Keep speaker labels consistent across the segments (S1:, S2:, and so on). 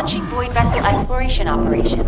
S1: Launching void vessel exploration operation.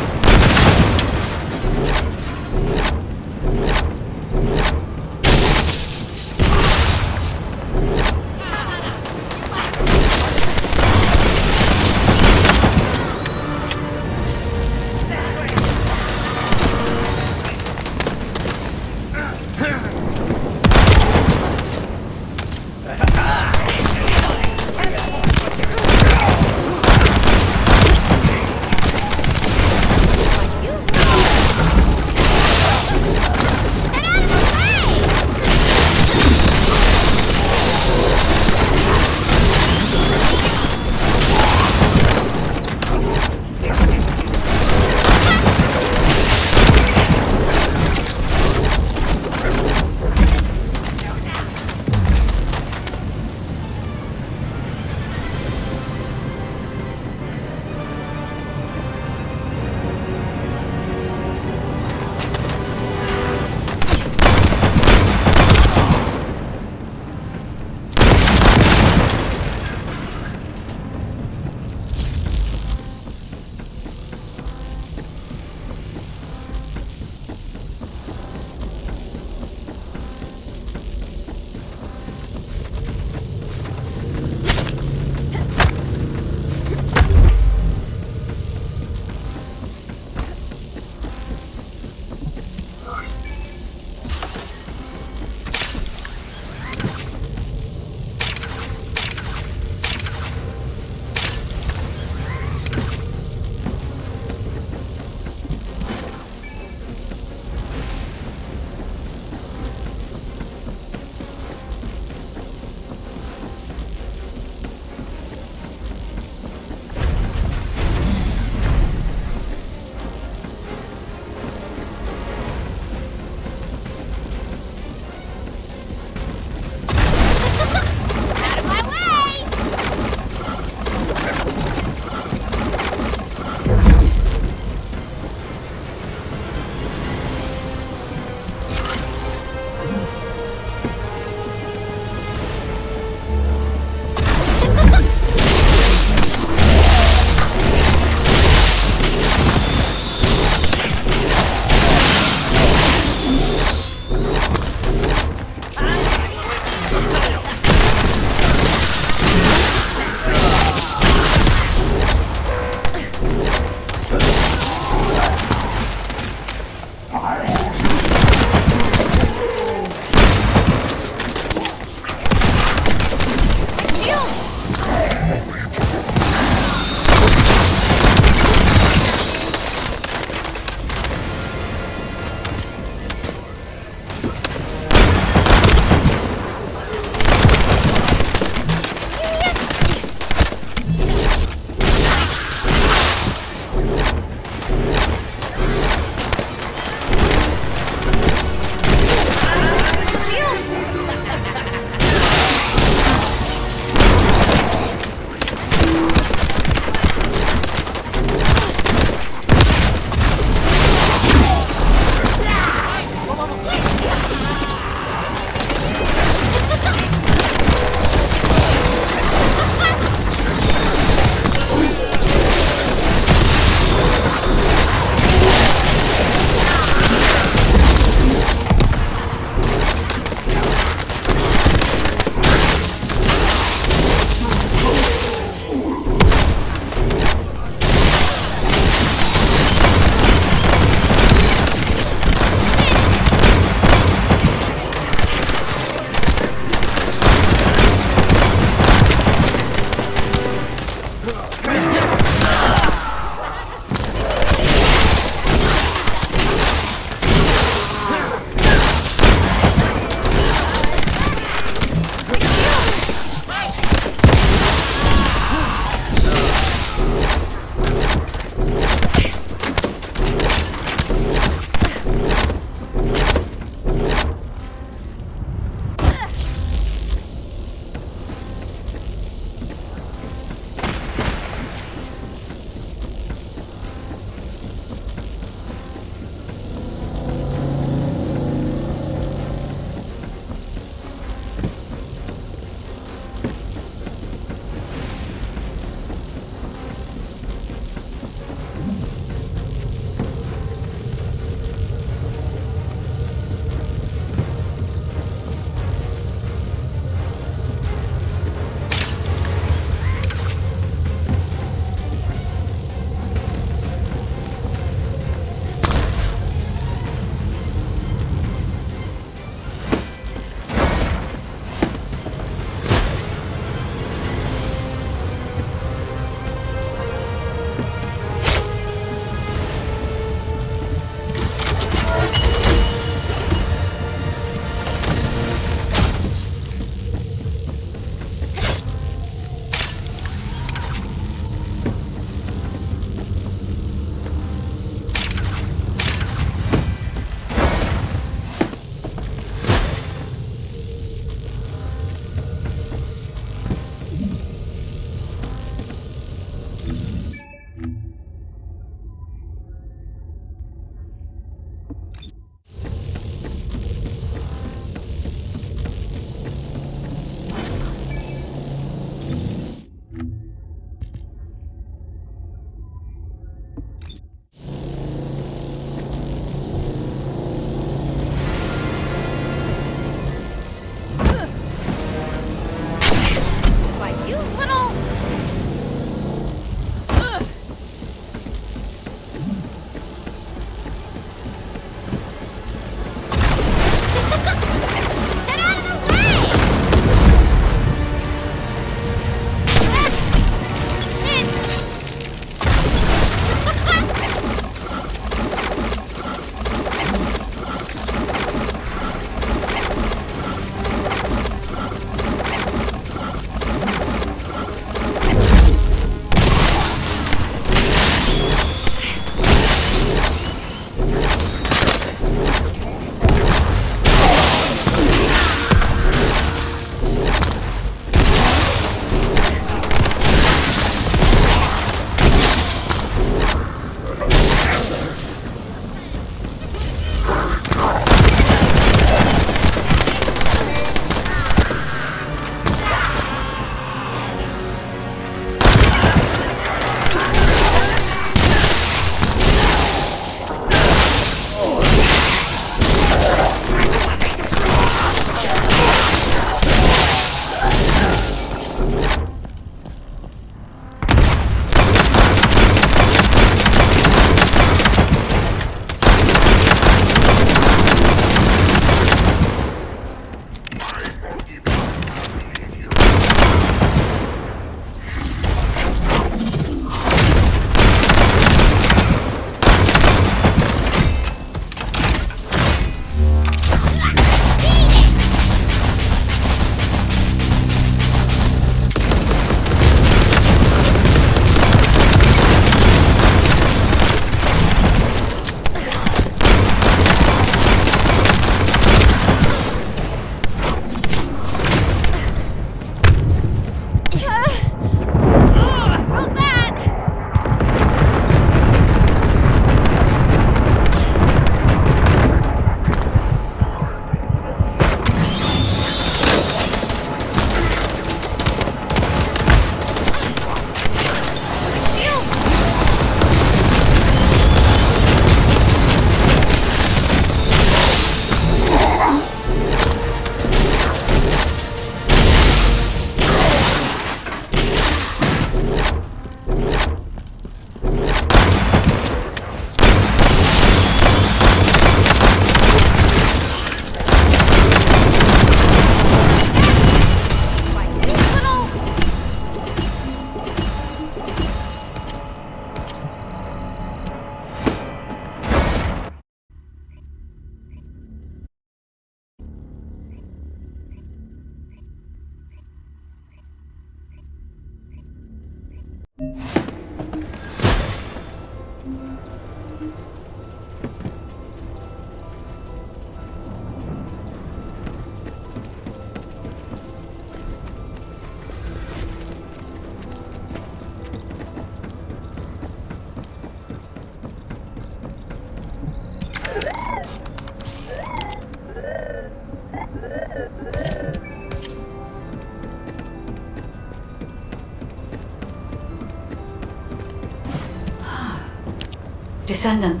S2: Descendant,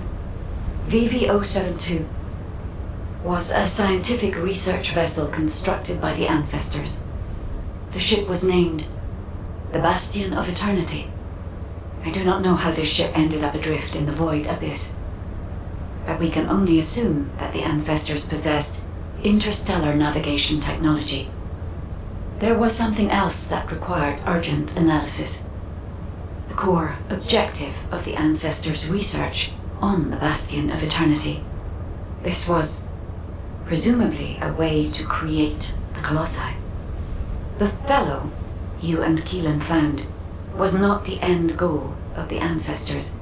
S2: VV-072, was a scientific research vessel constructed by the Ancestors. The ship was named the Bastion of Eternity. I do not know how this ship ended up adrift in the void abyss, but we can only assume that the Ancestors possessed interstellar navigation technology. There was something else that required urgent analysis. The core objective of the Ancestors' research on the Bastion of Eternity. This was presumably a way to create the Colossi. The fellow you and Keelan found was not the end goal of the Ancestors.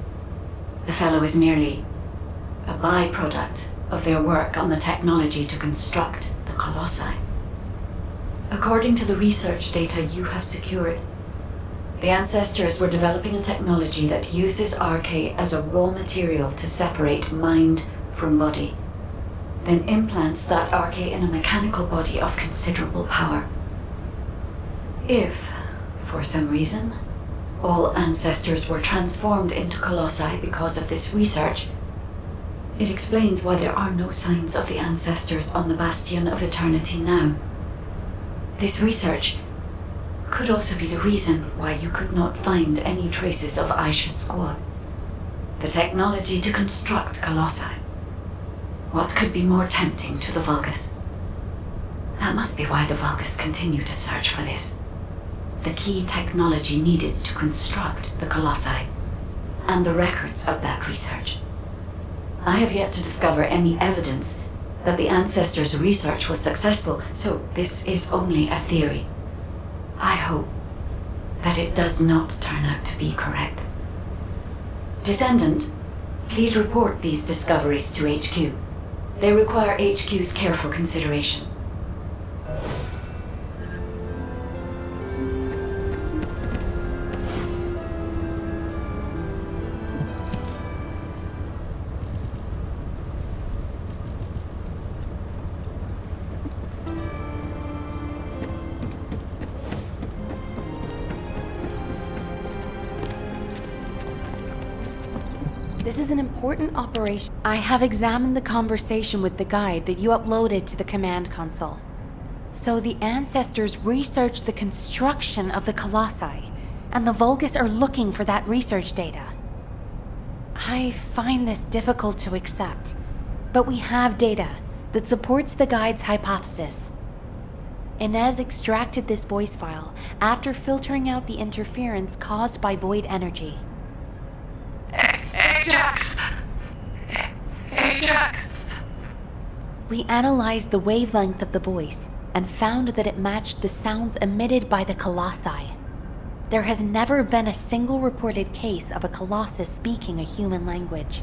S2: The fellow is merely a byproduct of their work on the technology to construct the Colossi. According to the research data you have secured, the Ancestors were developing a technology that uses RK as a raw material to separate mind from body, then implants that RK in a mechanical body of considerable power. If, for some reason, all Ancestors were transformed into Colossi because of this research, it explains why there are no signs of the Ancestors on the Bastion of Eternity now. This research could also be the reason why you could not find any traces of Aisha's squad. The technology to construct Colossi. What could be more tempting to the Vulgus? That must be why the Vulgus continue to search for this. The key technology needed to construct the Colossi, and the records of that research. I have yet to discover any evidence that the Ancestors' research was successful, so this is only a theory. I hope that it does not turn out to be correct. Descendant, please report these discoveries to HQ. They require HQ's careful consideration.
S1: This is an important operation. I have examined the conversation with the guide that you uploaded to the command console. So the Ancestors researched the construction of the Colossi, and the Vulgus are looking for that research data. I find this difficult to accept, but we have data that supports the guide's hypothesis. Inez extracted this voice file after filtering out the interference caused by void energy.
S3: Ajax! Ajax!
S1: We analyzed the wavelength of the voice and found that it matched the sounds emitted by the Colossi. There has never been a single reported case of a Colossus speaking a human language.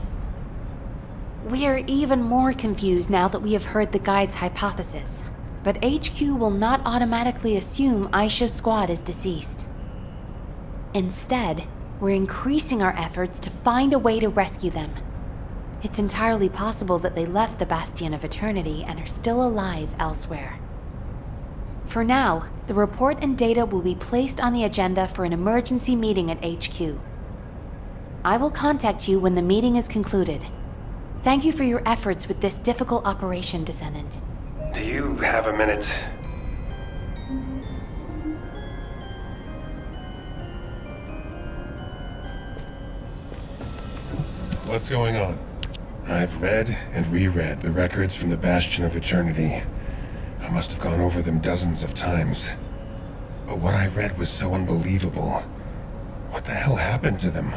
S1: We are even more confused now that we have heard the guide's hypothesis, but HQ will not automatically assume Aisha's squad is deceased. Instead, we're increasing our efforts to find a way to rescue them. It's entirely possible that they left the Bastion of Eternity and are still alive elsewhere. For now, the report and data will be placed on the agenda for an emergency meeting at HQ. I will contact you when the meeting is concluded. Thank you for your efforts with this difficult operation, Descendant.
S3: Do you have a minute?
S4: What's going on? I've read and reread the records from the Bastion of Eternity. I must have gone over them dozens of times. But what I read was so unbelievable. What the hell happened to them?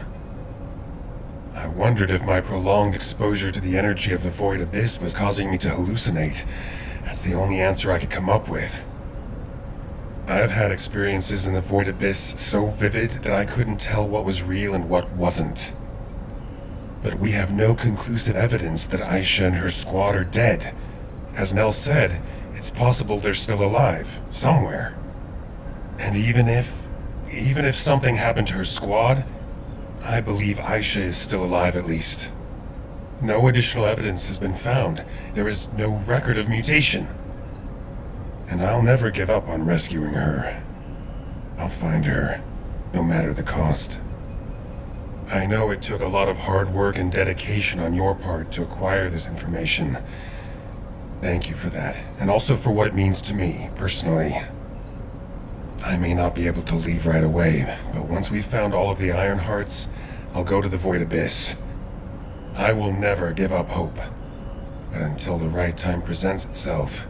S4: I wondered if my prolonged exposure to the energy of the Void Abyss was causing me to hallucinate. That's the only answer I could come up with. I've had experiences in the Void Abyss so vivid that I couldn't tell what was real and what wasn't. But we have no conclusive evidence that Aisha and her squad are dead. As Nell said, it's possible they're still alive, somewhere. And even if something happened to her squad, I believe Aisha is still alive at least. No additional evidence has been found. There is no record of mutation. And I'll never give up on rescuing her. I'll find her, no matter the cost. I know it took a lot of hard work and dedication on your part to acquire this information. Thank you for that, and also for what it means to me, personally. I may not be able to leave right away, but once we've found all of the Iron Hearts, I'll go to the Void Abyss. I will never give up hope. But until the right time presents itself,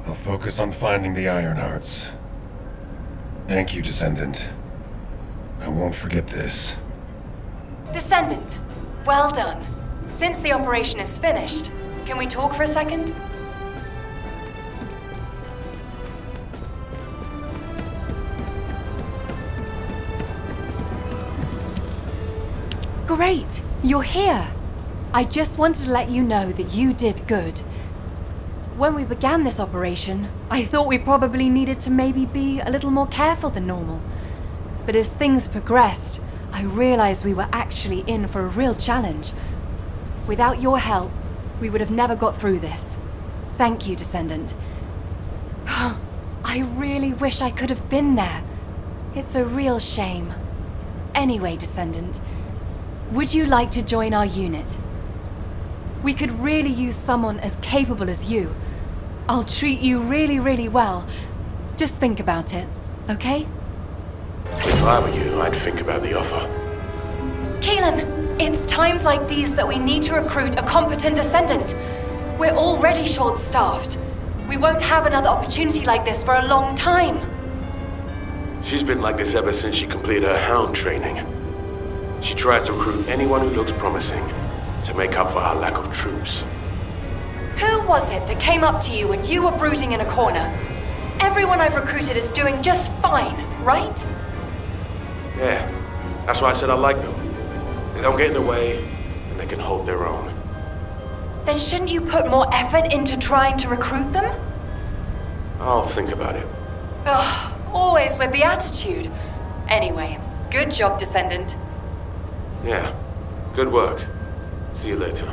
S4: I'll focus on finding the Iron Hearts. Thank you, Descendant. I won't forget this.
S5: Descendant, well done. Since the operation is finished, can we talk for a second? Great, you're here. I just wanted to let you know that you did good. When we began this operation, I thought we probably needed to maybe be a little more careful than normal. But as things progressed, I realized we were actually in for a real challenge. Without your help, we would have never got through this. Thank you, Descendant. I really wish I could have been there. It's a real shame. Anyway, Descendant, would you like to join our unit? We could really use someone as capable as you. I'll treat you really, really well. Just think about it, okay?
S6: If I were you, I'd think about the offer.
S5: Keelan, it's times like these that we need to recruit a competent Descendant. We're already short-staffed. We won't have another opportunity like this for a long time.
S6: She's been like this ever since she completed her Hound training. She tries to recruit anyone who looks promising to make up for our lack of troops.
S5: Who was it that came up to you when you were brooding in a corner? Everyone I've recruited is doing just fine, right?
S6: Yeah, that's why I said I like them. They don't get in the way, and they can hold their own.
S5: Then shouldn't you put more effort into trying to recruit them?
S6: I'll think about it.
S5: Ugh, always with the attitude. Anyway, good job, Descendant.
S6: Yeah, good work. See you later.